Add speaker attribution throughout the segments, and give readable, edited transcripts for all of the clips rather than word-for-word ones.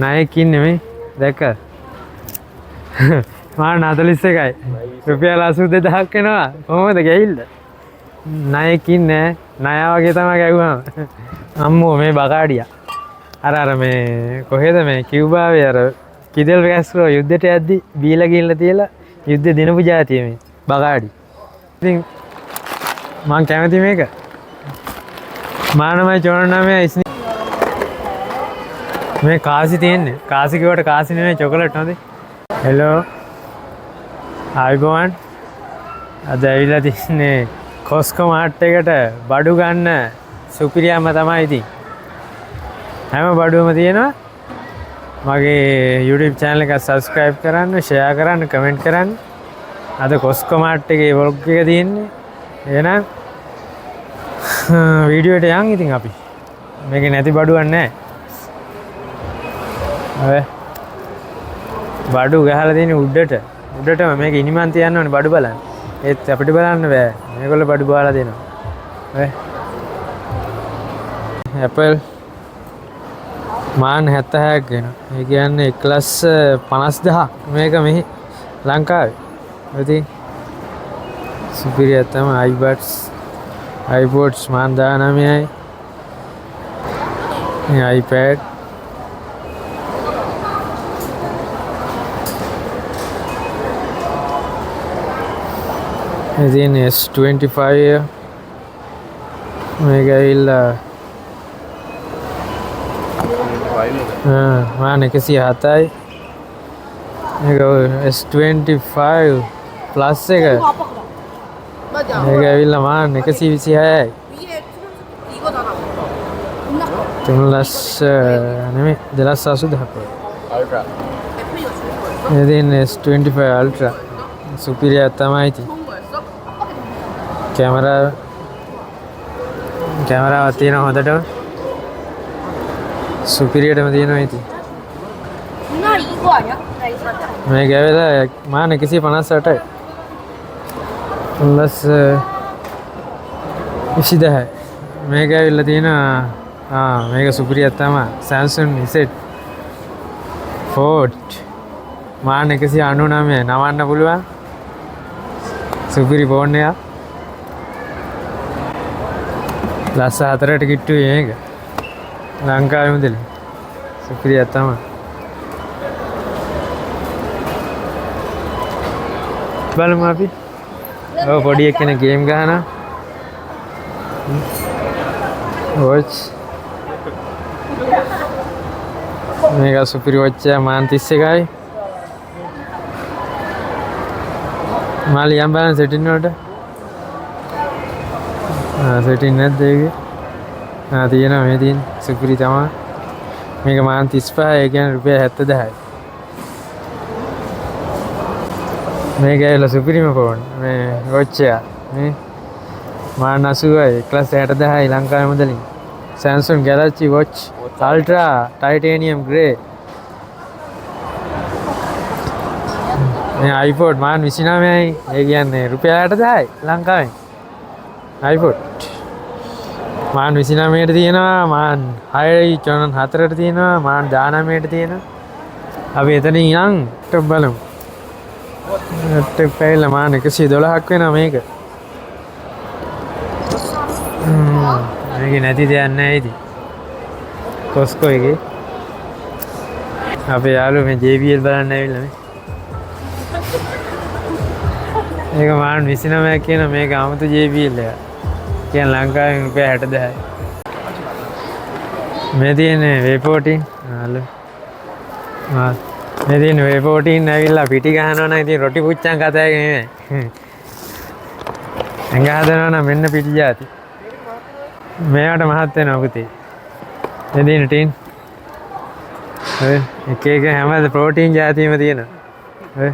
Speaker 1: ණයෙක් ඉන්නේ මේ දැක්ක මාන 41යි රුපියල් 82000ක් වෙනවා කොහොමද ගිහිල්ද ණයෙක් ඉන්නේ ණය වගේ තමයි ගැව්වම අම්මෝ මේ බකාඩියා අර මේ කොහෙද මේ කියුබාවේ අර කිදෙල් රැස්කෝ යුද්ධයට යද්දි බීලා ගිහිල්ලා තියලා යුද්ධ දිනපු જાතිය මේ බකාඩි ඉතින් මං කැමති මේක මානමයි චෝරණමයි ඉස්නි මේ කාසි තියෙන්නේ කාසි කිව්වට කාසි නෙමෙයි චොකලට් හොඳේ හෙලෝ ආයිබෝන් අද ඇවිල්ලා තින්නේ කොස්කෝ මාර්ට් එකට බඩු ගන්න සුපිරියම්ම තමයි ඉතින් හැම බඩුවම තියෙනවා මගේ YouTube channel එක subscribe කරන්න share කරන්න comment කරන්න අද කොස්කෝ මාර්ට් එකේ vlog එක තියෙන්නේ එහෙනම් වීඩියෝ එකට යන් ඉතින් අපි මේකේ නැති බඩුවක් නැහැ ඔය බඩු ගහලා තියෙන උඩටම මේක ඉනිමන් තියන්න ඕනේ බඩු බලන්න. ඒත් අපිට බලන්න බෑ. මේගොල්ලෝ බඩු බාලා දෙනවා. ඔය Apple මාන 76ක් වෙනවා. ඒ කියන්නේ 1,50,000 මේක මෙහි ලංකාවේ. ඉතින් සුපිරිය තමයි iBuds iPods මාන 19යි. මේ iPad Then S25 මේක ඇවිල්ලා මාන 107යි මේක S25 plus එක මේක ඇවිල්ලා මාන 126යි 3 නෙමෙයි 2,80,000ක් Ultra then S25 Ultra සුපිරිය තමයි ඉතින් කැමරාවක් තියෙනවා හොඳටම සුපිරියටම තියෙනවා ඉතින් මේක ඇවිල්ලා මාන 158යි ප්ලස් 20000යි මේක ඇවිල්ලා තියෙනවා මේක සුපිරියක් තමයි Samsung Z Fold මාන 199 නවන්න පුළුවන් සුපිරි ෆෝන් එකක් ලස්ස 4ට කිට්ටුයි මේක ලංකාවේ මුදල සුපිරියක් තමයි බලමු අපි ඔව් පොඩි එක්කෙනෙක් ගේම් ගහනවා වොච් මේක සුපිරි වොච් එක මාන 31යි මාලියම් බලන්න සෙටින් වලට සෙටින් නැද්ද ඒකේ තියෙනවා මේ තියෙන සුපිරි තමයි මේක මාන 35 ඒ කියන්නේ රුපියල් 70000යි මේක ඇවිල්ලා සුපිරිම ෆෝන් මේ වොච් එක මේ මාන 80යි 1,60,000යි ලංකාවේ මුදලින් Samsung Galaxy Watch Ultra Titanium Grey මේ iPod මාන 29යි ඒ කියන්නේ රුපියල් 8,000යි ලංකාවේ iPod මාන 29ට තියෙනවා මාන 6යි 4ට තියෙනවා මාන 19ට තියෙනවා අපි එතනින් යන් ටොප් බලමු ටොප් පැයිලා මාන 112ක් වෙනවා මේක මේක නැති දෙයක් නැහැ ඉතින් කොස්කෝ එකේ අපේ යාළුවෝ මේ JBL බලන්න ඇවිල්ලා මේ මේක මාන 29ක් කියන මේක 아무තු JBL එක කියන්නේ ලංකාවේ රුපියල් 60000යි මේ තියෙන්නේ V14 හලෝ මේ තියෙන්නේ V14 ඇවිල්ලා පිටි ගහනවා නම් ඉතින් රොටි පුච්චන් කතා එක නෙමෙයි ඇඟ හදනවා නම් මෙන්න පිටි જાති මේවට මහත් වෙනවා පුතේ මේ තියෙන ටින් ඔය එක එක හැම ප්‍රෝටීන් જાතියම තියෙනවා ඔය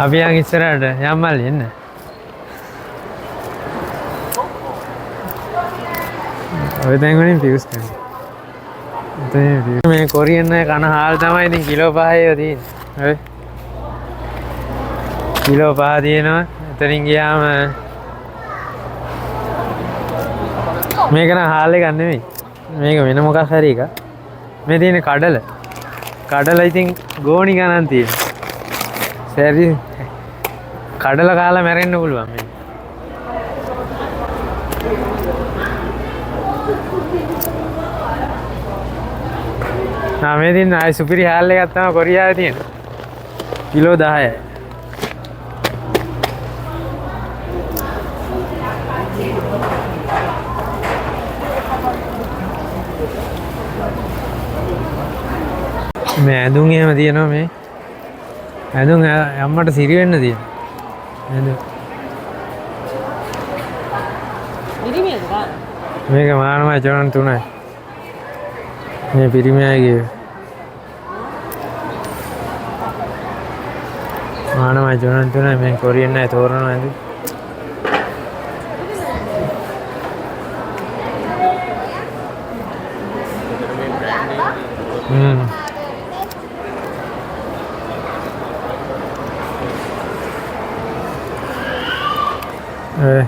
Speaker 1: අපි යන් ඉස්සරහට යම්මල් එන්න ඔය දැන් වලින් ෆියුස් කරනවා මේ කොරියන් එක කන හාල් තමයි ඉතින් කිලෝ 5යි තියෙන්නේ ඔය කිලෝ 5 තියෙනවා එතනින් ගියාම මේක නම් හාල් එකක් නෙමෙයි මේක වෙන මොකක් හරි එකක් මේ තියෙන කඩල ඉතින් ගෝණි ගණන් තියෙන සැරි කඩල කාලා මැරෙන්න පුළුවන් මේ මේ තියෙන ආයි සුපිරි හාල් එකක් තමයි කොරියාවේ තියෙන කිලෝ 10යි මේ ඇඳුම් එහෙම තියෙනවා මේ ඇඳුම් අම්මට සිරි වෙන්න තියෙනවා ඇඳුම් මේක මානමයි චොනන් 3යි මේ පිරිමියගේ මානමයි චොනන් 3යි මේ කොරියන් අය තෝරනවා ඇඳුම්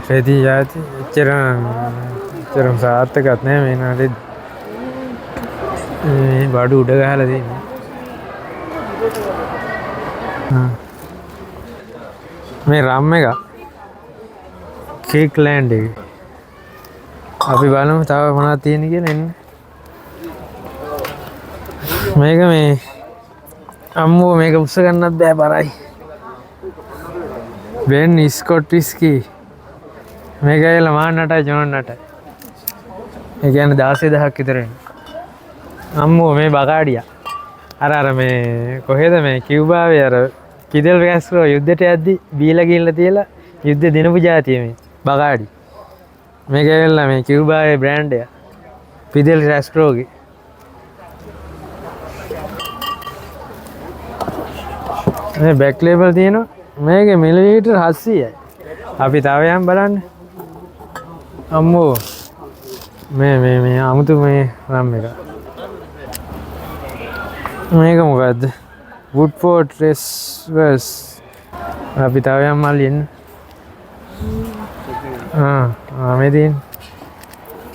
Speaker 1: රෙදි යාති එච්චරම සාර්ථකත් නෑ මේ නාටේ මේ බඩු උඩ ගහලා තියෙන්නේ මේ රම් එක කේක් ලෑන්ඩ් එක අපි බලමු තව මොනවද තියෙන්නේ කියලා එන්න මේක මේ අම්මෝ මේක උස්ස ගන්නත් බෑ බරයි බෙන් ස්කොට් විස්කි මේක ඇවිල්ලා මාන්නටයි ජොනන්නටයි ඒ කියන්නේ 16000ක් විතර එන්නේ අම්මෝ මේ බකාඩියා අර මේ කොහෙද මේ කියුබාවේ අර කිදෙල් රැස්කෝ යුද්ධයට යද්දි බීලා ගිහිල්ලා තියලා යුද්ධ දිනපු જાතිය මේ බකාඩි මේක ඇවිල්ලා මේ කියුබාවේ බ්‍රෑන්ඩ් එක පිදෙල් රැස්කෝගේ මේ බෑක් ලේබල් තියෙනවා මේකේ මිලිලීටර් 700යි අපි තව යම් බලන්න අම්මෝ මේ 아무තු මේ රම් එක මේක මොකද්ද වුඩ්ෆෝඩ් රෙස්වර්ස් අපි තව යම් මල්ලින් මේ තියෙන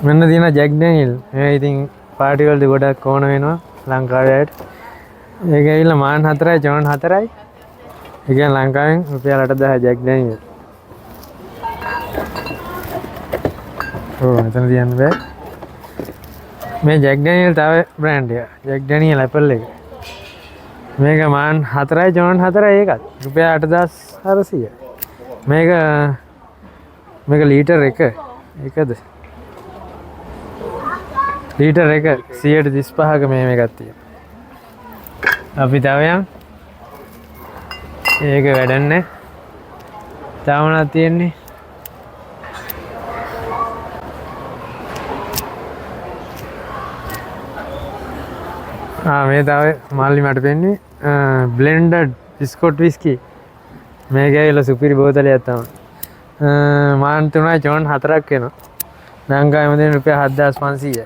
Speaker 1: මෙන්න තියෙන ජැක් ඩැනියල් මේ ඉතින් පාටි වලදී ගොඩක් ඕන වෙනවා ලංකාවේ අයට ඒක ඇවිල්ලා මාන් 4යි ජොන් 4යි ඒ කියන්නේ ලංකාවෙන් රුපියල් 8000 ජැක් ඩැනියල් මෙතන තියන්න බෑ මේ ජැක් ඩැනියල් තව බ්‍රෑන්ඩ් එක ජැක් ඩැනියල් ඇපල් එක මේක මාන් 4යි ජොන් 4යි ඒකත් රුපියල් 8400 මේක ලීටර් එකද ලීටර් එක 135ක මේක තියෙනවා අපි තව යම් ඒක වැඩන්නේ තවමනක් තියෙන්නේ මේ තව මල්ලි මට පෙන්නේ බ්ලෙන්ඩඩ් ස්කොට් විස්කි මේක ඇවිල්ලා සුපිරි බෝතලයක් තමයි මාන් 3යි ජොන් 4ක් වෙනවා ලංකාවේ දෙන රුපියල් 7500යි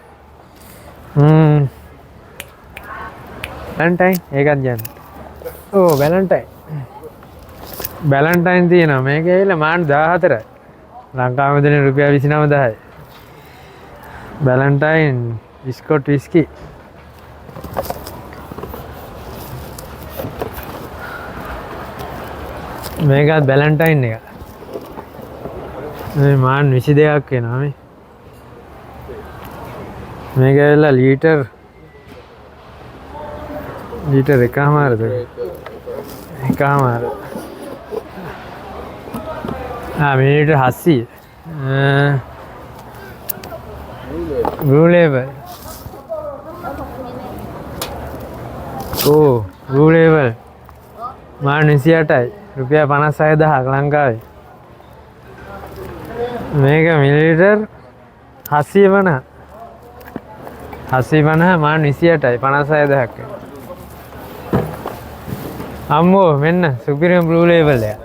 Speaker 1: වැලන්ටයින් ඒකත් ගන්න වැලන්ටයින් තියෙනවා මේක ඇවිල්ලා මාන් 14යි ලංකාවේ දෙන රුපියල් 29000යි වැලන්ටයින් ස්කොට් විස්කි මේකත් වැලන්ටයින් එක මේ මාන් 22ක් වෙනවා මේක ඇවිල්ලා ලීටර් එකමාරද millilitre 700 blue label blue label මාන් 28යි රුපියල් 56000ක් ලංකාවේ මේක මිලිලීටර් 750 මාන් 28යි 56000ක් අම්මෝ මෙන්න සුපිරිම බ්ලූ ලේබල් එක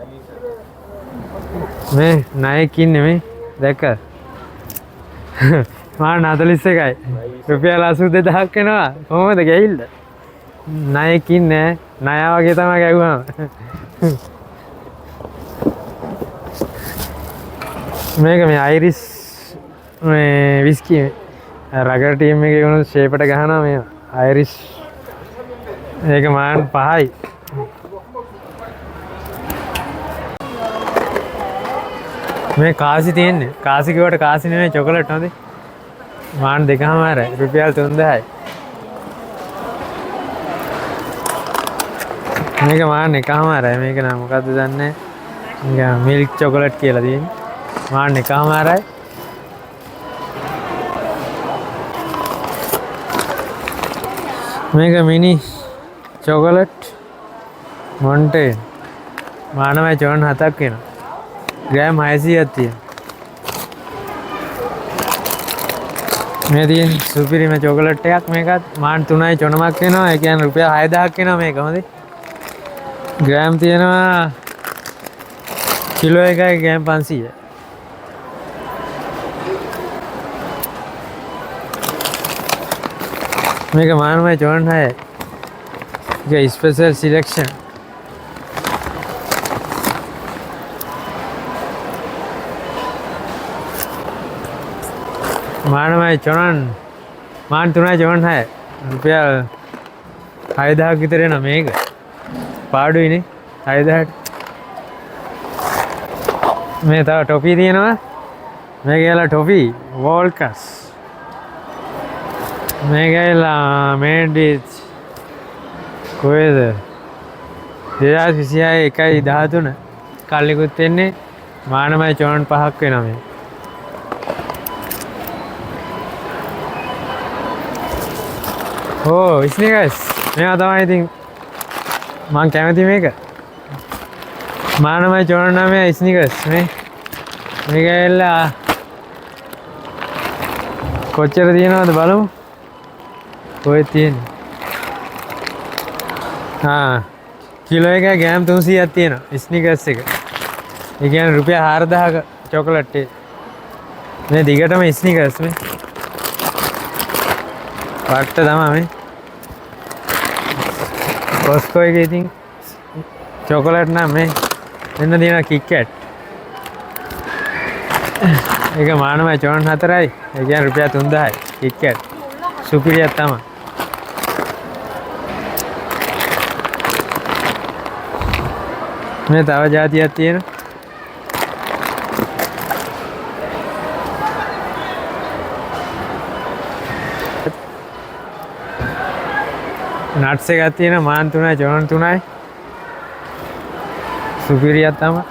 Speaker 1: මේ නයික් ඉන්නේ මේ දැක්ක මාන් 41යි රුපියල් 82000ක් වෙනවා කොහොමද ගිහිල්ද නයික් ඉන්නේ නයා වගේ තමයි ගැව්වම මේක මේ අයිරිස් මේ විස්කි රගර් ටීම් එකේ වුණු ෂේප්ට ගහනවා මේවා අයිරිෂ් ඒක මාන් 5යි. මේ කාසි තියෙන්නේ. කාසි කිව්වට කාසි නෙමෙයි චොකලට් හොඳේ. මාන් 2.5යි රුපියල් 3000යි. මේක මාන් 1.5යි. මේක නම් මොකද්ද දන්නේ නැහැ. මිල්ක් චොකලට් කියලා තියෙන්නේ. මාන් 1.5යි. මේක මිනි චොකලට් මොන්ටේ මානමයි 47ක් වෙනවා. ග්‍රෑම් 600ක් තියෙනවා. මේ තියෙන සුපිරිම චොකලට් එකක් මේකත් මාන් 3යි 9ක් වෙනවා. ඒ කියන්නේ රුපියල් 6000ක් වෙනවා මේක හොඳේ. ග්‍රෑම් තියෙනවා කිලෝ එකයි ග්‍රෑම් 500. මේක මානමයි 46යි. ඒක ස්පෙෂල් සිලෙක්ෂන්. මානමයි 54 මාන් 3යි 56යි. රුපියල් 6000ක් විතර එනවා මේක. පාඩුයිනේ 6000ට. මේ තව ටොපි තියෙනවා. මේක කියලා ටොපි වෝල්කස්. මේක කියලා මේඩ් විත් කොහෙද 2026 1/13 කල්ලිකුත් එන්නේ මානමයි 55ක් වෙනවා මේ. ඕ ස්නීකර්ස් මේවා තමයි ඉතින් මං කැමති මේක. මානමයි 49 ස්නීකර්ස් මේක ඇවිල්ලා කොච්චර තියෙනවද බලමු. කොහෙද තියෙන්නේ? කිලෝ එක ග්‍රෑම් 300ක් තියෙනවා ස්නීකර්ස් එක. ඒ කියන්නේ රුපියල් 4000ක චොකලට් එක. මේ දිගටම ස්නීකර්ස් මේ. වට්ට තමයි මේ. කොස්කෝ එකේ ඉතින් චොකලට් නම් මේ මෙන්න තියෙනවා කික්කැට්. ඒක මානමයි 54යි. ඒ කියන්නේ රුපියල් 3000යි කික්කැට්. සුපිරියක් තමයි. මේ තව જાතියක් තියෙනවා. නට්ස් එකක් තියෙනවා මාන් 3යි 3යි. සුපිරියක් තමයි.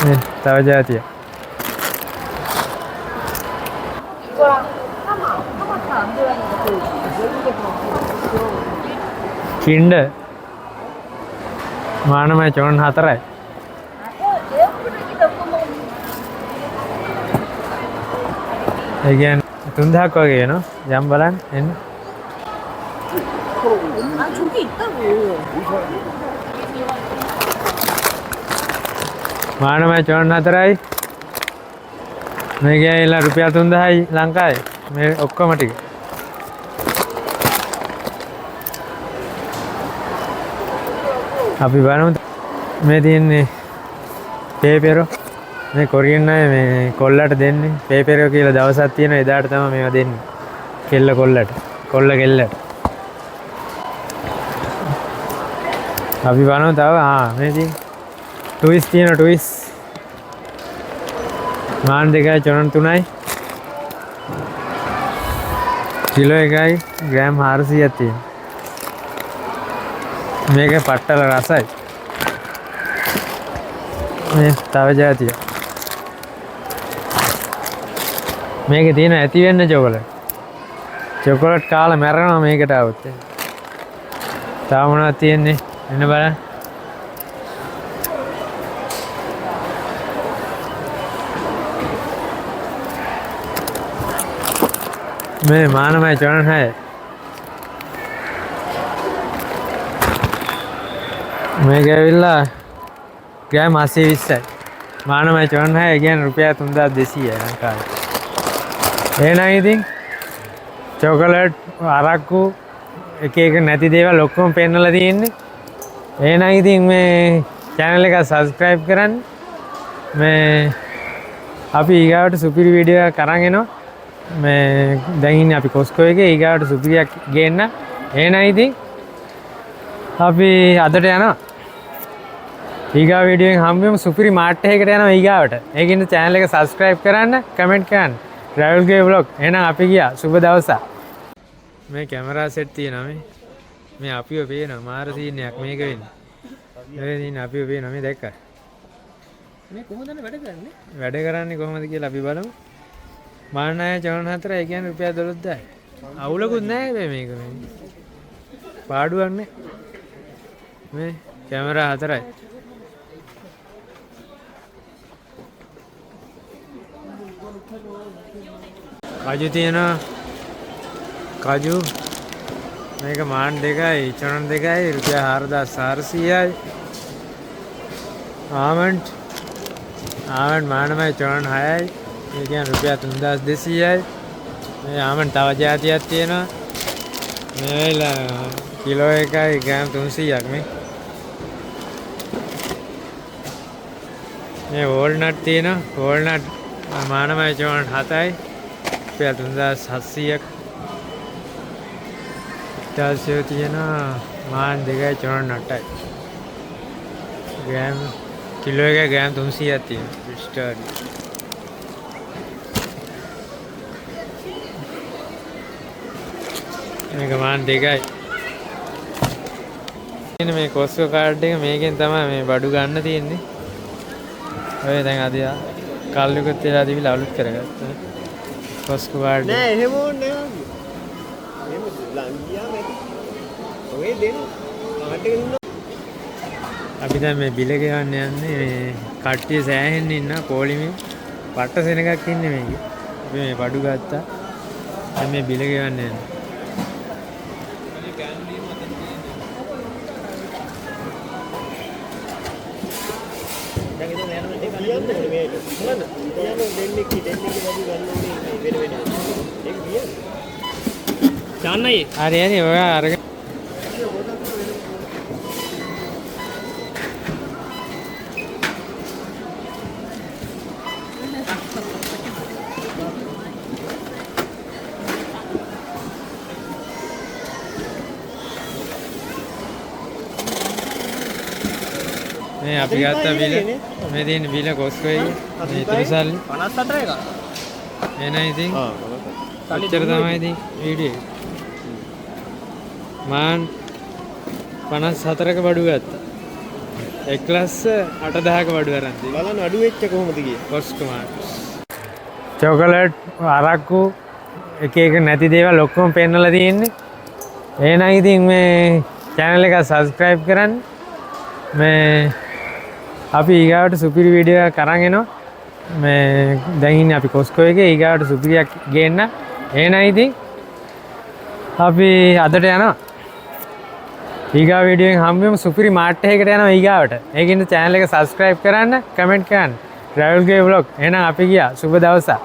Speaker 1: මේ තව જાතියක්. කින්ඩ මානමයි 54යි. ඒ කියන්නේ 3000ක් වගේ නේ යම් බලන්න එන්න. මානමයි 54යි. මේක ඇවිල්ලා රුපියල් 3000යි ලංකාවේ. මේ ඔක්කොම ටික. අපි බලමු මේ තියෙන්නේ පේපෙරෝ. මේ කොරියන් අය මේ කොල්ලට දෙන්නේ පේපෙරෝ කියලා දවසක් තියෙනවා. එදාට තමයි මේවා දෙන්නේ. කෙල්ල කොල්ලට. කොල්ල කෙල්ලට. අපි බලමු තව මේ තියෙන ටුයිස් තියෙනවා ටුයිස්. මාන් 2යි 3යි. කිලෝ එකයි ග්‍රෑම් 400ක් තියෙනවා. මේක පට්ටල රසයි. මේ තව જાතියක්. මේකේ තියෙන ඇති වෙන්න චොකලට්. චොකලට් කාලා මැරෙනවා මේකට આવුත්. තව මොනවද තියෙන්නේ? එන්න බලන්න. මේ මානමයි 46. මේක ඇවිල්ලා ග්‍රෑම් 820යි. මානමයි 46 කියන්නේ රුපියල් 3200යි ලංකාවේ. එහෙනම් ඉතින් චොකලට් අරක්කු එක එක නැති දේවල් ඔක්කොම පෙන්නලා තියෙන්නේ. එහෙනම් ඉතින් මේ channel එක subscribe කරන්න. මේ අපි ඊගාවට සුපිරි වීඩියෝ එකක් අරන් එනවා. මේ දැන් ඉන්නේ අපි කොස්කෝ එකේ ඊගාවට සුපිරියක් ගේන්න. එහෙනම් ඉතින් අපි අදට යනවා. ඊගා වීඩියෝ එකෙන් හම්බෙමු සුපිරි මාර්ට් එකකට යනවා ඊගාවට. ඒකින්ද channel එක subscribe කරන්න, comment කරන්න. travel ගේ vlog. එහෙනම් අපි ගියා. සුබ දවසක්. මේ කැමරා සෙට් තියෙනවා මේ. මේ අපිව පේනවා මාර සීන් එකක් මේක වෙන්නේ. මේ ඉන්නේ අපිව පේනවා මේ දැක්කා. මේ කොහොමද වැඩ කරන්නේ? වැඩ කරන්නේ කොහොමද කියලා අපි බලමු. මානනාය චරණ 4 ඒ කියන්නේ රුපියල් 12000යි. අවුලකුත් නැහැ මේක මේ. පාඩුවක් නේ. මේ කැමරා 4යි. කජු තියෙනවා. කජු මේක මාන් 2යි, චරණ 2යි, රුපියල් 4400යි. ආමන්ඩ් මානමය චරණ 6යි. මේ කියන්නේ රුපියල් 3200යි. මේ ආමන්ඩ් තව જાතියක් තියෙනවා. මේ කිලෝ එකයි ග්‍රෑම් 300ක් මේ. මේ වෝල්නට් තියෙනවා. වෝල්නට් මානමය චරණ 7යි. රුපියල් 3700ක්. ඊටාසිය තියෙනවා මාන් 2යි චරණ 8යි. ග්‍රෑම් කිලෝ එක ග්‍රෑම් 300ක් තියෙනවා. ස්ටාරි මේක මාන් 2යි. ඉතින් මේ කොස්කෝ කාඩ් එක මේකෙන් තමයි මේ බඩු ගන්න තියෙන්නේ. ඔය දැන් අද කල්ලිකුත් වෙලා තිබිලා අලුත් කරගත්තා. කොස්කෝ කාඩ් නෑ එහෙම ඕනේ නෑ. එහෙම ලංගියාම ඇති. ඔය දෙන්න කාඩ් එක දුන්නා. අපි දැන් මේ බිල ගෙවන්න යන්නේ මේ කට්ටිය සෑහෙන්න ඉන්න පොලිමේ පට්ට සෙනගක් ඉන්නේ මේකේ. අපි මේ බඩු ගත්තා. දැන් මේ බිල ගෙවන්න යන්නේ.
Speaker 2: චාන්නයි
Speaker 1: හරි හරි ඔයා අරගෙන මේ අපි ගත්ත බිල මේ තියෙන බිල කොස්කෝ එකේ මේ ඉතුරු සල්ලි
Speaker 2: 54 එක.
Speaker 1: එනයි ඉතින් ඔච්චර තමයි ඉතින් වීඩියෝ එක. මාන් 54ක බඩු ගත්තා. 1,80,000ක බඩු අරන් තියෙනවා.
Speaker 2: බලන්න අඩු වෙච්ච කොහොමද ගියේ?
Speaker 1: කොස්කෝ මාර්ට්. චොකලට් අරක්කු එක එක නැති දේවල් ඔක්කොම පෙන්නලා තියෙන්නේ. එහෙනම් ඉතින් මේ channel එක subscribe කරන්න. මේ අපි ඊගාවට සුපිරි වීඩියෝ එකක් අරන් එනවා. මේ දැන් ඉන්නේ අපි කොස්කෝ එකේ ඊගාවට සුපිරියක් ගේන්න. එහෙනම් ඉතින් අපි අදට යනවා. ඊගා වීඩියෝ එකෙන් හම්බෙමු සුපිරි මාර්ට් එකකට යනවා ඊගාවට. ඒකින්ද channel එක subscribe කරන්න, comment කරන්න. travel ගේ vlog. එහෙනම් අපි ගියා. සුබ දවසක්.